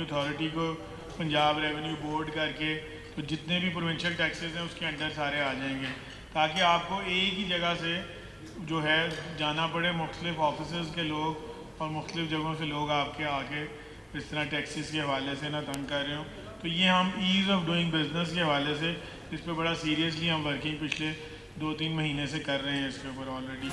Revenue authority को Punjab revenue board करके, तो जितने भी प्रोविंशियल टैक्सेस हैं उसके अंडर सारे आ जाएंगे, ताकि आपको एक ही जगह से जो है जाना पड़े। मुख्तलिफ ऑफिस के लोग और मुख्तलिफ जगहों से लोग आपके आके इस तरह टैक्सेस के हवाले से ना तंग कर रहे हो। तो ये हम ईज़ ऑफ डूइंग बिजनेस के हवाले से इस पर बड़ा सीरियसली हम वर्किंग पिछले 2-3 महीने से कर रहे हैं इसके ऊपर ऑलरेडी।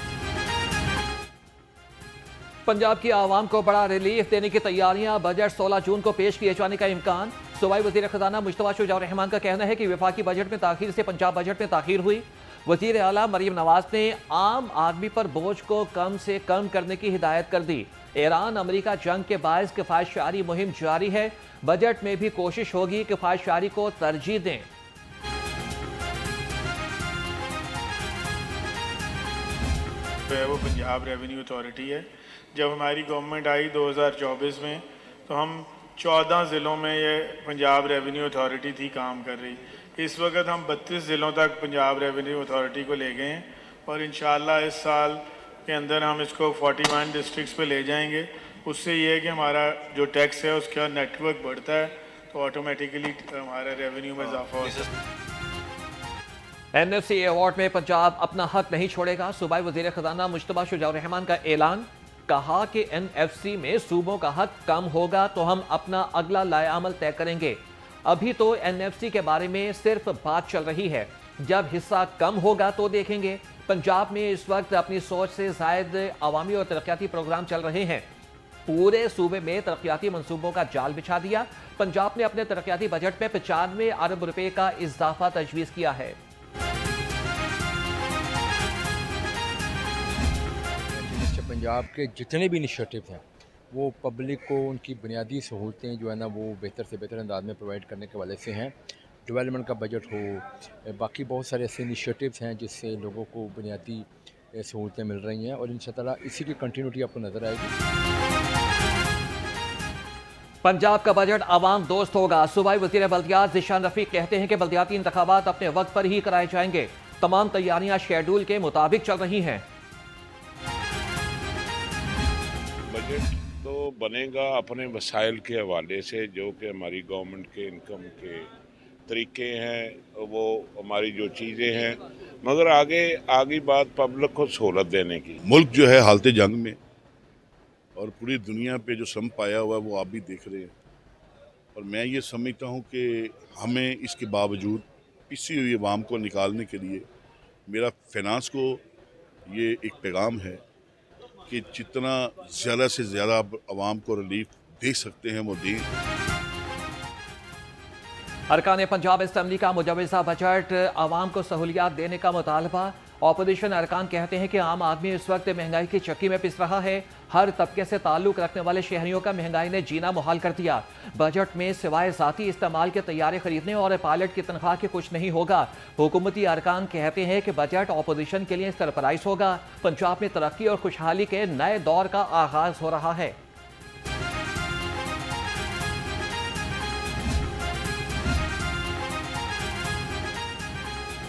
पंजाब की आवाम को बड़ा रिलीफ देने की तैयारियां, बजट 16 जून को पेश किए जाने का इम्कान। सूबाई वज़ीर ख़ज़ाना मुश्तबा शुजा रहमान का कहना है कि वफाकी बजट में ताखीर से पंजाब बजट में ताखीर हुई। वज़ीर आला मरीम नवाज ने आम आदमी पर बोझ को कम से कम करने की हिदायत कर दी। ईरान अमेरिका जंग के बायस किफ़ायतशारी मुहिम जारी है, बजट में भी कोशिश होगी किफ़ायतशारी को तरजीह दें। जो है वो पंजाब रेवेन्यू अथॉरिटी है। जब हमारी गवर्नमेंट आई 2024 में, तो हम 14 ज़िलों में ये पंजाब रेवेन्यू अथॉरिटी थी काम कर रही। इस वक्त हम 32 ज़िलों तक पंजाब रेवेन्यू अथॉरिटी को ले गए हैं और इंशाअल्लाह इस साल के अंदर हम इसको 41 डिस्ट्रिक्ट्स पे ले जाएंगे। उससे ये है कि हमारा जो टैक्स है उसका नेटवर्क बढ़ता है, तो ऑटोमेटिकली हमारा रेवेन्यू में इजाफा होता है। NFC अवार्ड में पंजाब अपना हक नहीं छोड़ेगा। सूबाई वज़ीर ख़ज़ाना मुश्तबा शुजा रहमान का ऐलान। कहा कि NFC में सूबों का हक कम होगा तो हम अपना अगला लाएअमल तय करेंगे। अभी तो NFC के बारे में सिर्फ बात चल रही है, जब हिस्सा कम होगा तो देखेंगे। पंजाब में इस वक्त अपनी सोच से ज़ायद अवामी और तरक्याती प्रोग्राम चल रहे हैं। पूरे सूबे में तरक्याती मंसूबों का जाल बिछा दिया। पंजाब ने अपने तरक्याती बजट में 95 अरब रुपए का इजाफा तजवीज़ किया है। पंजाब के जितने भी इनिशिएटिव हैं वो पब्लिक को उनकी बुनियादी सहूलतें जो है ना वो बेहतर से बेहतर अंदाज में प्रोवाइड करने के हवाले से हैं। डेवलपमेंट का बजट हो, बाकी बहुत सारे ऐसे इनिशिएटिव्स हैं जिससे लोगों को बुनियादी सहूलतें मिल रही हैं और इंशाअल्लाह इसी की कंटिन्यूटी आपको नज़र आएगी। पंजाब का बजट आवाम दोस्त होगा। सूबाई वज़ीर बल्दियात ज़िशान रफ़ीक कहते हैं कि बल्दियाती इंतखाबात अपने वक्त पर ही कराए जाएंगे। तमाम तैयारियां शेड्यूल के मुताबिक चल रही हैं। बजट तो बनेगा अपने वसाइल के हवाले से, जो कि हमारी गवर्नमेंट के इनकम के तरीके हैं, वो हमारी जो चीज़ें हैं, मगर आगे बात पब्लिक को सहूलत देने की। मुल्क जो है हालत जंग में और पूरी दुनिया पे जो सम पाया हुआ है वो आप भी देख रहे हैं, और मैं ये समझता हूँ कि हमें इसके बावजूद पिसी हुई अवाम को निकालने के लिए मेरा फाइनेंस को ये एक पैगाम है कि जितना ज़्यादा से ज़्यादा आवाम को रिलीफ दे सकते हैं वो दें। अरकान पंजाब असम्बली का मुजवज़ा बजट आवाम को सहूलियात देने का मुतालबा। ऑपोजिशन अरकान कहते हैं कि आम आदमी इस वक्त महंगाई की चक्की में पिस रहा है। हर तबके से ताल्लुक रखने वाले शहरियों का महंगाई ने जीना मुहाल कर दिया। बजट में सिवाय ज़ाती इस्तेमाल के तैयारे खरीदने और पायलट की तनख्वाह के कुछ नहीं होगा। हुकूमती अरकान कहते हैं कि बजट ऑपोजिशन के लिए सरप्राइज होगा। पंजाब में तरक्की और खुशहाली के नए दौर का आगाज हो रहा है।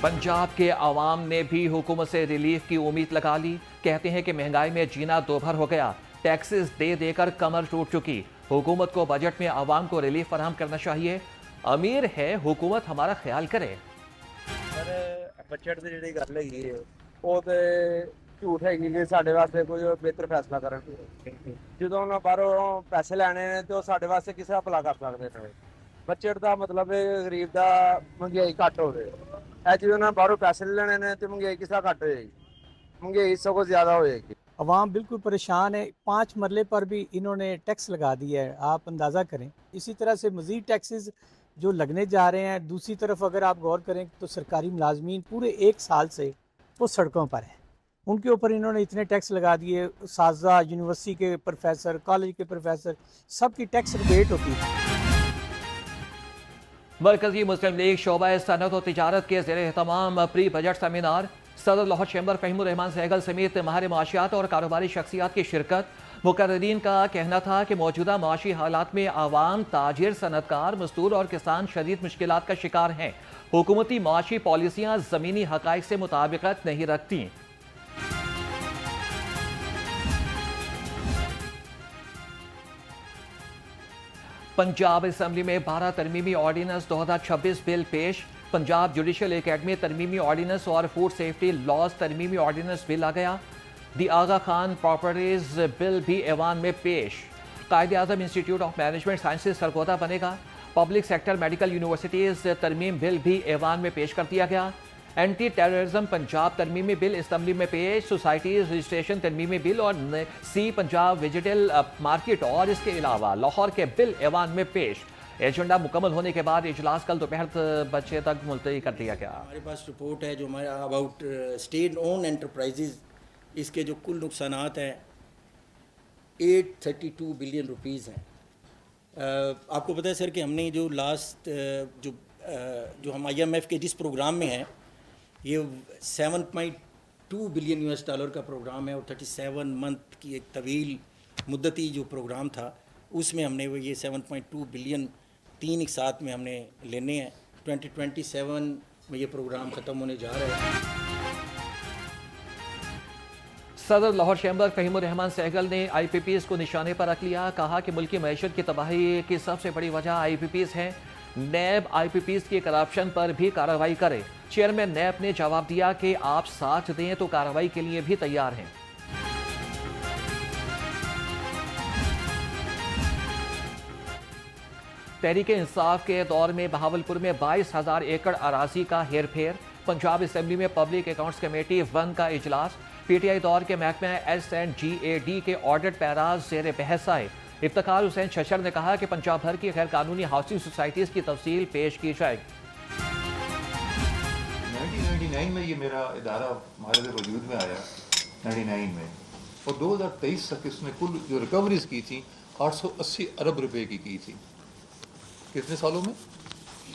पंजाब के अवाम ने भी हुकूमत से रिलीफ की उम्मीद लगा ली। कहते हैं कि महंगाई में जीना दोभर हो गया, टैक्सेस दे देकर कमर टूट चुकी। हुकूमत को बजट में अवाम को रिलीफ फराहम करना चाहिए। अमीर है हुकूमत हमारा ख्याल करे। बजट की जी गल है वो तो झूठ है कि साढ़े वास्ते कोई बेहतर फैसला करन। जो बाहरों पैसे लैने तो साढ़े वास्ते किसी भला कर सकते हैं। बजट का मतलब है गरीब का महंगाई घट हो जो बाहरों पैसे लेने ने तो महंगाई किस घट होगी, महंगाई सगों ज्यादा होगी। अवाम बिल्कुल परेशान है। 5 मरले पर भी इन्होंने टैक्स लगा दिया है, आप अंदाज़ा करें। इसी तरह से मज़ीद टैक्सेस जो लगने जा रहे हैं। दूसरी तरफ अगर आप गौर करें तो सरकारी मुलाजमीन पूरे 1 साल से वो सड़कों पर हैं, उनके ऊपर इन्होंने इतने टैक्स लगा दिए। साजा यूनिवर्सिटी के प्रोफेसर, कॉलेज के प्रोफेसर, सबकी टैक्स रिबेट होती है। मरकजी मुस्लिम लीग शोबा सनत और तिजारत के ज़ेर एहतमाम प्री बजट सेमिनार। सदर लाहौर चैम्बर फ़हीमुर रहमान सहगल समेत माहिर माशियात और कारोबारी शख्सियात की शिरकत। मुकर्रीन का कहना था कि मौजूदा माशी हालात में आवाम, ताजिर, सनतकार, मजदूर और किसान शदीद मुश्किलात का शिकार हैं। हुकूमती माशी पॉलिसियाँ ज़मीनी हक़ाइक़ से मुताबिकत नहीं रखती। पंजाब असेंबली में 12 तरमीमी ऑर्डिनेंस 2026 बिल पेश। पंजाब जुडिशल एकेडमी तरमीमी ऑर्डिनेंस और फूड सेफ्टी लॉज तरमीमी ऑर्डिनेंस बिल आ गया। The Aga Khan properties bill भी ऐवान में पेश। Quaid-e Azam institute of management sciences Sargodha बनेगा। पब्लिक सेक्टर मेडिकल यूनिवर्सिटीज तरमीम बिल भी ऐवान में पेश कर दिया गया। एंटी टेररिज्म पंजाब तरमीमी बिल असम्बली में पेश। सोसाइटीज रजिस्ट्रेशन तरमीमी बिल और सी पंजाब वेजिटल मार्केट और इसके अलावा लाहौर के बिल ऐवान में पेश। एजेंडा मुकम्मल होने के बाद इजलास कल दोपहर बजे तक मुलतवी कर दिया गया। हमारे पास रिपोर्ट है जो हमारा अबाउट स्टेट ओन एंटरप्राइजेज, इसके जो कुल नुकसानात हैं 832 बिलियन रुपीज़ हैं। आपको पता है सर कि हमने जो लास्ट जो हम IMF के जिस प्रोग्राम में हैं, ये 7.2 बिलियन US डॉलर का प्रोग्राम है और 37 मंथ की एक तवील मुद्दती जो प्रोग्राम था उसमें हमने वो ये 7.2 बिलियन 3 एक साथ में हमने लेने हैं। 2027 में ये प्रोग्राम ख़त्म होने जा रहा है। सदर लाहौर चैम्बर फहीमुर रहमान सहगल ने IPPs को निशाने पर रख लिया। कहा कि मुल्की मैशत की तबाही की सबसे बड़ी वजह IPPs हैं। नैब IPPs की करप्शन पर भी कार्रवाई करे। चेयरमैन नैब ने जवाब दिया कि आप साथ दें तो कार्रवाई के लिए भी तैयार हैं। तहरीके इंसाफ के दौर में बहावलपुर में 22,000 एकड़ अराजी का हेर फेर। पंजाब असेंबली में पब्लिक अकाउंट्स कमेटी 1 का इजलास। PTI दौर के महकमा SNGAD के ऑडिट पैराज जेर बहस आए। इफ्तिखार हुसैन शशर ने कहा कि पंजाब भर की गैर कानूनी हाउसिंग सोसाइटीज की तफसील पेश की जाएगी। 1999 में ये मेरा इदारा हमारे वजूद में आया 99 में, और 2023 तक इसने कुल जो रिकवरीज की थी 880 अरब रुपए की थी। कितने सालों में?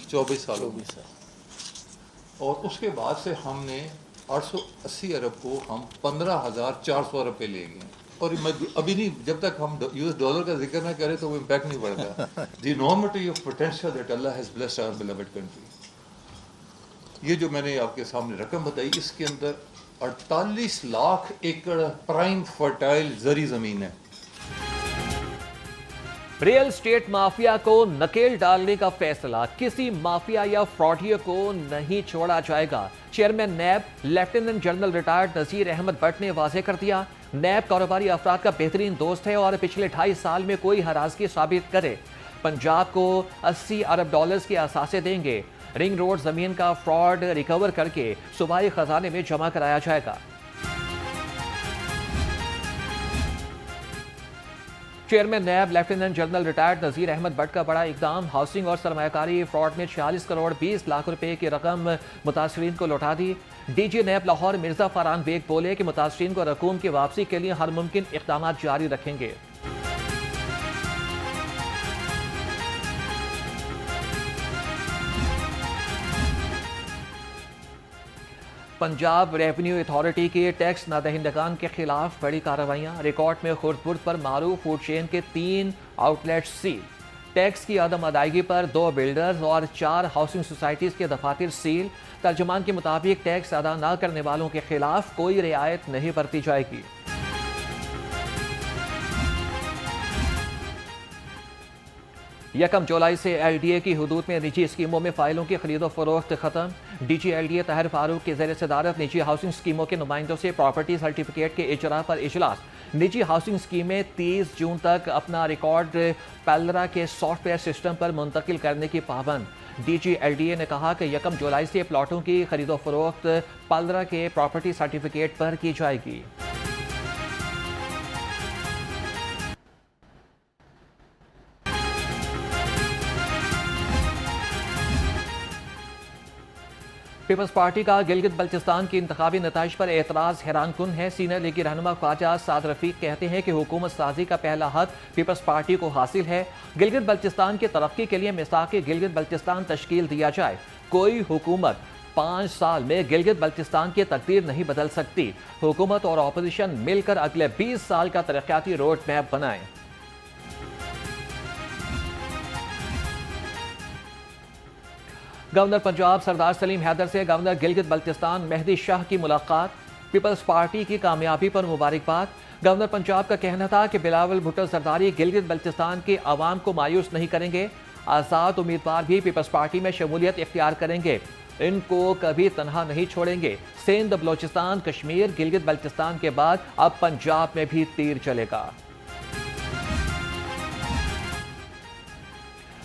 24 सालों में। और उसके बाद से हमने 880 अरब को हम 15,400 अरब पे ले गए। और अभी नहीं, जब तक हम US डॉलर का जिक्र ना करें तो वो इम्पैक्ट नहीं पड़ता। The enormity of potential that Allah has blessed our beloved country. ये जो मैंने आपके सामने रकम बताई, इसके अंदर 48 लाख एकड़ प्राइम फर्टाइल जरी जमीन है। रियल स्टेट माफिया को नकेल डालने का फैसला, किसी माफिया या फ्रॉडियर को नहीं छोड़ा जाएगा। चेयरमैन नैब लेफ्टिनेंट जनरल रिटायर्ड नज़ीर अहमद भट्ट ने वाज़ेह कर दिया। नैब कारोबारी अफराद का बेहतरीन दोस्त है और पिछले 2.5 साल में कोई हरासगी साबित करे पंजाब को 80 अरब डॉलर्स के असासे देंगे। रिंग रोड जमीन का फ्रॉड रिकवर करके सूबाई खजाने में जमा कराया जाएगा। चेयरमैन नैब लेफ्टिनेंट जनरल रिटायर्ड नज़ीर अहमद भट्ट का बड़ा इकदाम। हाउसिंग और सरमायाकारी फ्रॉड में 46 करोड़ 20 लाख रुपए की रकम मुतासरीन को लौटा दी। DG नैब लाहौर मिर्जा फरहान बेग बोले कि मुतासरीन को रकूम की वापसी के लिए हर मुमकिन इक़दाम जारी रखेंगे। पंजाब रेवेन्यू अथॉरिटी की टैक्स नादहिंदगान के खिलाफ बड़ी कार्रवाइयाँ। रिकॉर्ड में खुर्दबुर्द पर मारूफ फूड चेन के 3 आउटलेट्स सील। टैक्स की अदम अदायगी पर 2 बिल्डर्स और 4 हाउसिंग सोसाइटीज के दफातर सील। तर्जुमान के मुताबिक टैक्स अदा न करने वालों के खिलाफ कोई रियायत नहीं बरती जाएगी। यकम जुलाई से LDA की हुदूद में निजी स्कीमों में फाइलों की खरीदो फरोख्त खत्म। DG LDA ताहिर फारूक के ज़ेर सदारत निजी हाउसिंग स्कीमों के नुमाइंदों से प्रॉपर्टी सर्टिफिकेट के इजरा पर इजलास। निजी हाउसिंग स्कीमें 30 जून तक अपना रिकॉर्ड पैलरा के सॉफ्टवेयर सिस्टम पर मुंतकिल करने की पाबंद। DG LDA ने कहा कि यकम जुलाई से प्लाटों की खरीदो फरोख्त पैलरा के प्रॉपर्टी सर्टिफिकेट पर की जाएगी। पीपल्स पार्टी का गिलगित बल्चिस्तान की इंतखाबी नताइज पर एतराज़ हैरान कुन है। सीनियर लीगी रहनुमा ख्वाजा साद रफीक कहते हैं कि हुकूमत साजी का पहला हक पीपल्स पार्टी को हासिल है। गिलगित बल्चिस्तान की तरक्की के लिए मिसाक गिलगित बल्चिस्तान तश्कील दिया जाए। कोई हुकूमत 5 साल में गिलगित बल्चिस्तान की तकदीर नहीं बदल सकती। हुकूमत और अपोजिशन मिलकर अगले 20 साल का तरक्याती रोड मैप बनाएं। गवर्नर पंजाब सरदार सलीम हैदर से गवर्नर गिलगित बल्तिस्तान मेहदी शाह की मुलाकात। पीपल्स पार्टी की कामयाबी पर मुबारकबाद। गवर्नर पंजाब का कहना था कि बिलावल भुट्टो जरदारी गिलगित बल्तिस्तान के अवाम को मायूस नहीं करेंगे। आज़ाद उम्मीदवार भी पीपल्स पार्टी में शमूलियत इख्तियार करेंगे, इनको कभी तनहा नहीं छोड़ेंगे। सिंध, बलोचिस्तान, कश्मीर, गिलगित बल्तिस्तान के बाद अब पंजाब में भी तीर चलेगा।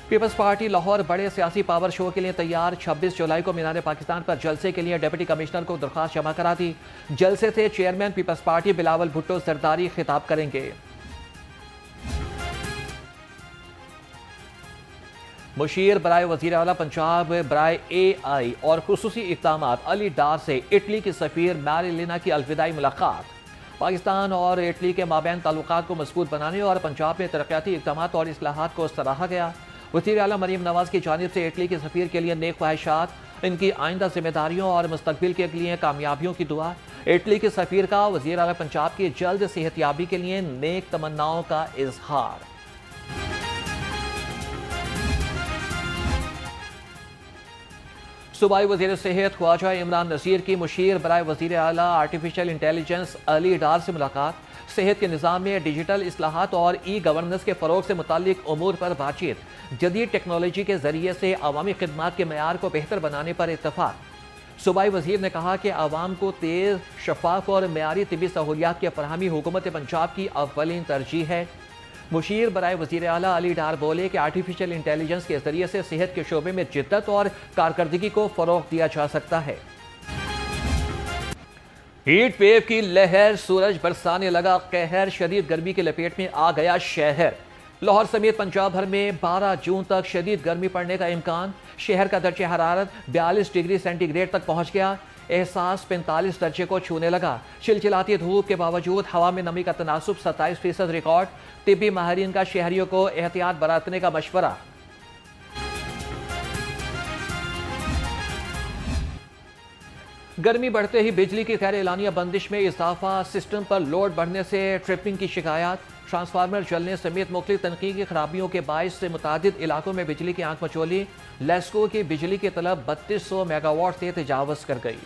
पीपल्स पार्टी लाहौर बड़े सियासी पावर शो के लिए तैयार। 26 जुलाई को मीनार पाकिस्तान पर जलसे के लिए डिप्टी कमिश्नर को दरख्वास्त जमा करा दी। जलसे से चेयरमैन पीपल्स पार्टी बिलावल भुट्टो जरदारी खिताब करेंगे। मुशीर बराए वजीर आला पंजाब बराए AI और खुसूसी इक़दामात अली डार से इटली की सफ़ीर मैरिलिना की अलविदाई मुलाकात। पाकिस्तान और इटली के माबैन ताल्लुकात को मजबूत बनाने और पंजाब में तरक्याती इक़दामात और इस्लाहात को सराहा गया। वज़ीर आला मरीम नवाज की जानिब से इटली के सफ़ीर के लिए नेक ख्वाहिशात, इनकी आइंदा जिम्मेदारियों और मुस्तकबिल के लिए कामयाबियों की दुआ। इटली के सफ़ीर का वज़ीर आला पंजाब की जल्द सेहतयाबी के लिए नेक तमन्नाओं का इजहार। सूबाई वज़ीर सेहत ख्वाजा इमरान नज़ीर की मुशीर बराए वज़ीर आला आर्टिफिशियल इंटेलिजेंस अली डार से मुलाकात। सेहत के निज़ाम में डिजिटल इस्लाहात और गवर्नेंस के फ़रोग से मुताल्लिक उमूर पर बातचीत। जदीद टेक्नोलॉजी के ज़रिए से अवामी खिदमात के मयार को बेहतर बनाने पर इत्तफाक। सूबाई वज़ीर ने कहा कि आवाम को तेज़, शफाफ और मयारी तिबी सहूलियात की फरहमी हुकूमत पंजाब की अव्वलीन तरजीह है। मुशीर बराए वज़ीर आला अली डार बोले कि आर्टिफिशियल इंटेलिजेंस के जरिए से सेहत के शोबे में जिद्दत और कारकर्दगी को फरोग दिया जा सकता है। हीट वेव की लहर, सूरज बरसाने लगा कहर, शदीद गर्मी की लपेट में आ गया शहर। लाहौर समेत पंजाब भर में 12 जून तक शदीद गर्मी पड़ने का इम्कान। शहर का दर्जे हरारत 42 डिग्री सेंटीग्रेड तक पहुंच गया। एहसास 45 दर्जे को छूने लगा। चिलचिलाती धूप के बावजूद हवा में नमी का तनासुब 27% रिकॉर्ड। तिब्बी माहिरीन का शहरियों को एहतियात बरतने का मशवरा। गर्मी बढ़ते ही बिजली की गैर एलानिया बंदिश में इजाफा, सिस्टम पर लोड बढ़ने से ट्रिपिंग की शिकायत, ट्रांसफार्मर जलने समेत मुख्तलिफ तनकीदी खराबियों के बायस से मुतादिद इलाकों में बिजली की आंख मचोली। लेस्को की बिजली की तलब 3200 मेगावाट से तजावज़ कर गई।